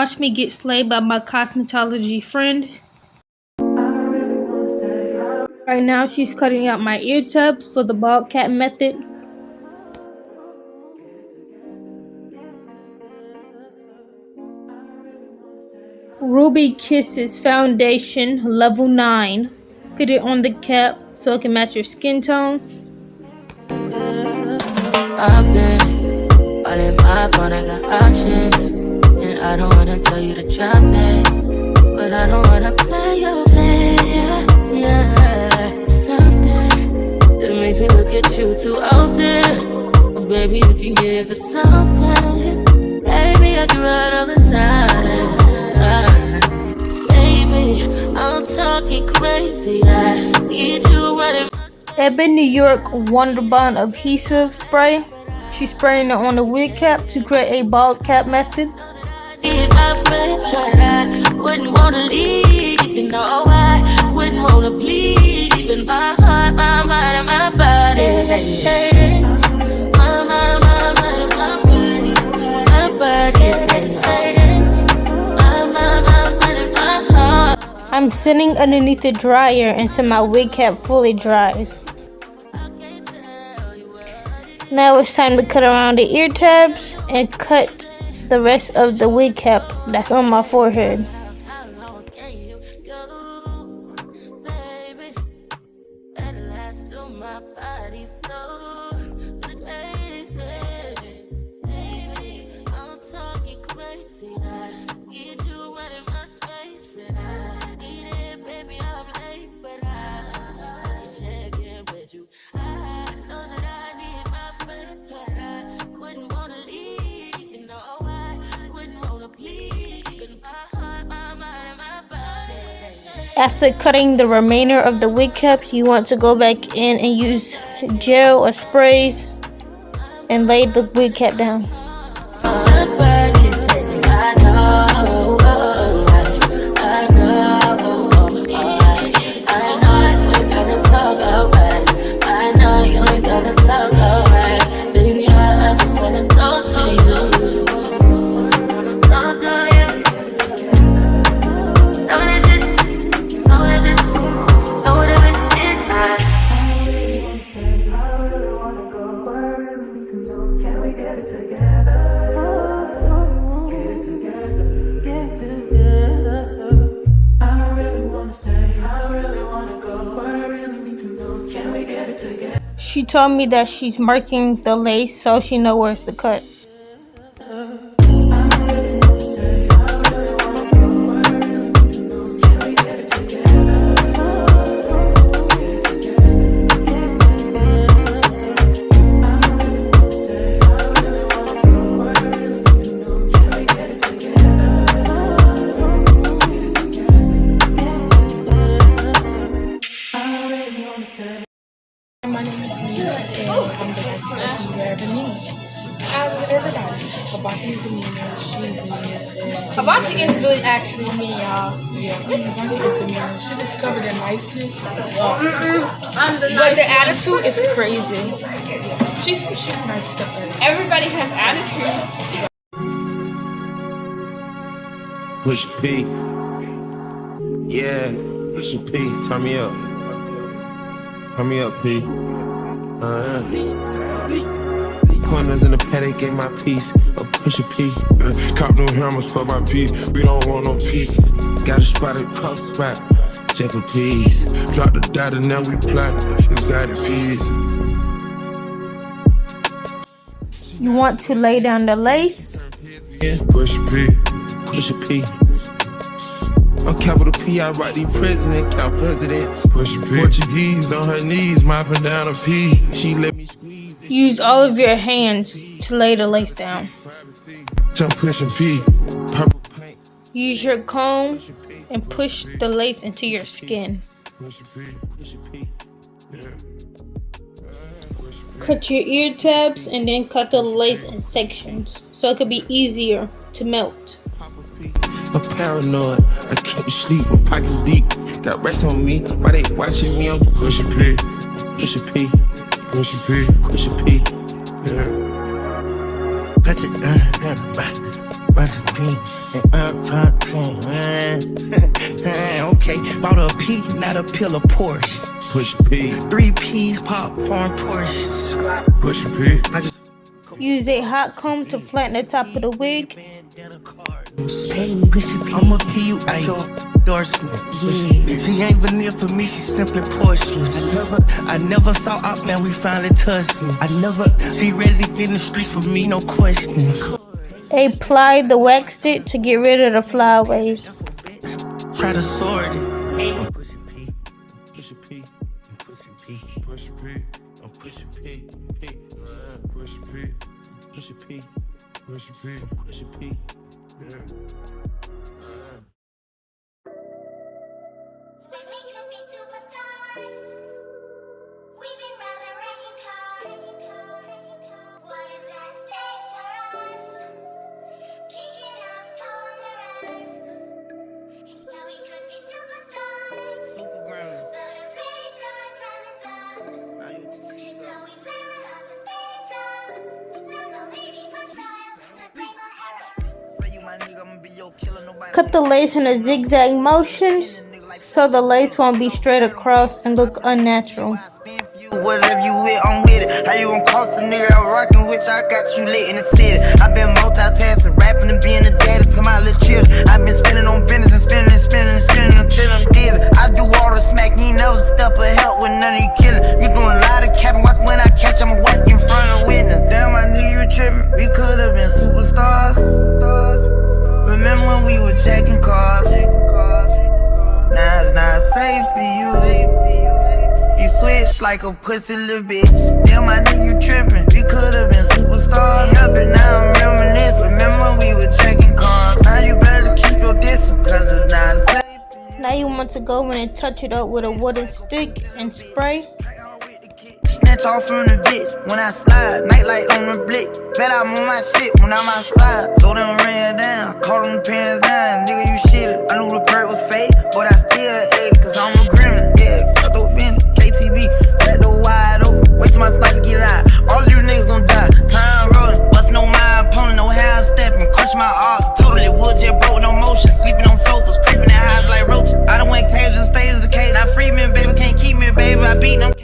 Watch me get slayed by my cosmetology friend. Right now she's cutting out my ear tabs for the bald cap method. Ruby Kisses foundation level 9. Put it on the cap so it can match your skin tone. I've been all in my phone, I got options. And I don't wanna tell you to drop it, but I don't wanna play your fair. Yeah, something that makes me look at you too often. Baby, you can give it something. Baby, I can run all the time. Baby, I'm talking crazy. I need you running my space. Ebon New York Wonder Bond adhesive spray. She's spraying it on the wig cap to create a bald cap method. Need my friend, but I wouldn't wanna leave. You know I wouldn't wanna bleed. Even my heart, my mind, and my body. My mind, my mind, and my body. My body says my mind, my mind, and my heart. I'm sitting underneath the dryer until my wig cap fully dries. Now it's time to cut around the ear tabs and cut the rest of the wig cap that's on my forehead. After cutting the remainder of the wig cap, you want to go back in and use gel or sprays and lay the wig cap down. She told me that she's marking the lace so she knows where to cut. My name is Nina, and I'm the vice president of Benin. I'm with everybody. Hibachi is the meanest, she's the meanest. Hibachi is really actually me, y'all. Yeah, Hibachi is the meanest. She discovered her niceness. I'm the but the attitude is crazy. She's nice stuff. Everybody has attitudes. Push P. Yeah, push P. Turn me up. Turn me up, P. Corners in the paddock, get my piece. A push a P. Cop new hammers for my piece. We don't want no peace. Got a spot at cross spot. Jet for peace. Drop the data, now we plot inside the peas. You want to lay down the lace. Yeah. Push P. Push a P. On capital P, I write the president, count presidents. Push P. Portuguese on her knees, mopping down a P. She let me squeeze. Use all of your hands to lay the lace down. Jump pushing P. Purple paint. Use your comb and push the lace into your skin. Push P. Push a P. Yeah. Cut your ear tabs and then cut the lace in sections so it could be easier to melt. I'm paranoid, I can't sleep, my pockets deep. Got rest on me, why they watching me? I'm Push P. push a P, Push P. push a P. Yeah. Cut it, recipe, okay, bought a P, not a pill of Porsche. Push P. 3 P's, popcorn, Porsche. Push P. I just Use a hot comb to flatten the top of the wig. I'ma give you out your endorsement. She ain't vanilla for me, she simply porcelain. I never saw ops, now we finally tussling. She ready to get in the streets for me, no question. Apply the wax stick to get rid of the flyaways. Try to sort it. Push P. Push P. Push P. Push P. Push P. Push P. Push P. Push P. Yeah. Cut the lace in a zigzag motion so the lace won't be straight across and look unnatural. Whatever you with, I'm with it. How you gon' cost a nigga I'm rockin' with? I got you lit in the city. I been multitasking, rapping and being a daddy to my little children. I been spinning on business and spinning and spinning and spinning until I'm dizzy. I do all the smack, you ain't never step or help with none of you killin'. You doing a lot of capping, watch when I catch, I'ma whack in front of witness. Damn, I knew you were trippin'. We could've been superstars. Remember when we were checking cars? Now it's not safe for you. You switch like a pussy little bitch. Damn, I knew you trippin'. We could've been superstars. But now I'm reminiscing. Remember when we were checking cars? Now you better keep your distance, cause it's not safe for you. Now you want to go in and touch it up with a wooden stick and spray. Snatch off from the bitch when I slide, nightlight on the blick. Bet I'm on my shit when I'm outside. So them ran down, caught them pants down. Nigga, you shitted. I knew the bird was fake, but I still ate it, cause I'm a criminal. Yeah, cut those bin, KTV, that door wide open. Wait till my sniper get out. All you niggas gon' die. Time rolling, bustin' on my opponent, no how I'm stepping. Crush my arms, totally wood jet broke, no motion. Sleeping on sofas, creeping in highs like roaches. I done went cage and stayed in the cage. Now free me, baby, can't keep me, baby. I beat them.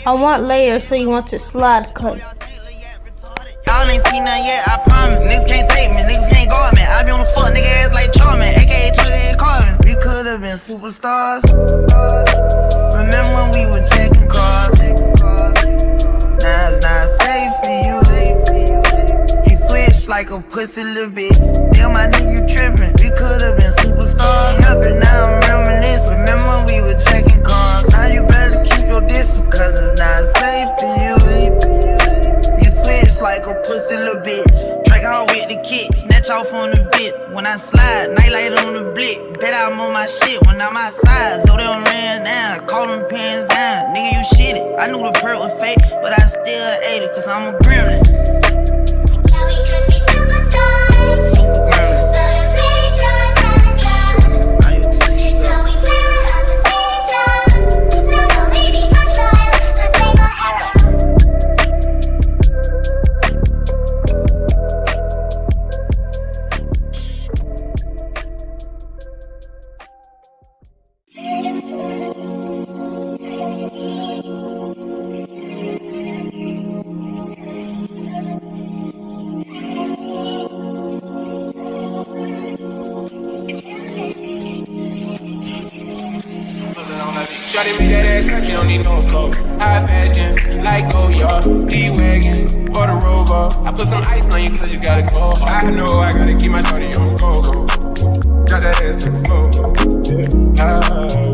I want layers, so you want to slide cut. Y'all ain't seen nothing yet, I promise. Niggas can't take me, niggas can't guard me. I be on the fuck nigga ass like Charmin, aka Twiggy Carvin. We could've been superstars. Remember when we were checking cars? Now it's not safe for you. You switch like a pussy little bitch. Damn, I knew you trippin'. We could've been superstars. But now I'm reminiscing. Remember when we were checking cars? Now you better keep your distance, cause it's not safe for you. You switch like a pussy little bitch. Track hard with the kick, snatch off on the bit. When I slide, nightlight on the blick. Bet I'm on my shit when I'm outside. So them ran down, caught them pants down. Nigga, you shitted. I knew the perk was fake, but I still ate it, cause I'm a gremlin. Shawty make that ass clap, she don't need no flow. High fashion, like Goya, D-Wagon, or the Rover. I put some ice on you cause you gotta go. I know I gotta keep my shawty on the go. Got that ass to the floor.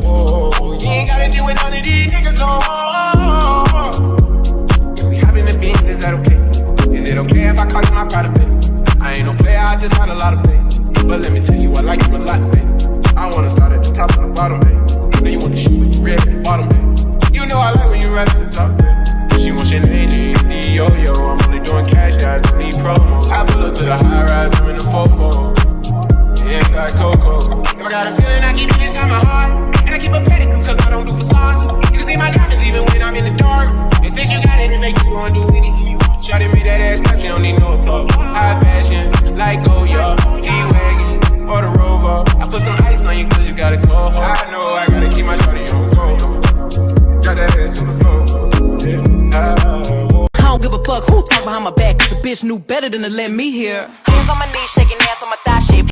Whoa. You ain't gotta deal with none of these niggas no more. If we hop in the beans, is that okay? Is it okay if I call you my pride, baby? I ain't no player, I just got a lot of pain. But let me tell you, I like you a lot, baby. I wanna start at the top and the bottom, baby. Now you wanna shoot with the red at the bottom, baby. You know I like when you right at the top, baby. She wants Chanel, yo, I'm only doing cash, guys, I need promo. I pull up to the high rise, I'm in the 4-4. Inside Coco. If I got a feeling, I keep it inside my heart. And I keep a petty, cause I don't do facades. You can see my diamonds even when I'm in the dark. And since you got it, it make you wanna do anything you want. Shawty made that ass clap, she don't need no applause. High fashion, like Goya. bitch knew better than to let me hear. Hands on my knees, shaking ass on my thigh shit.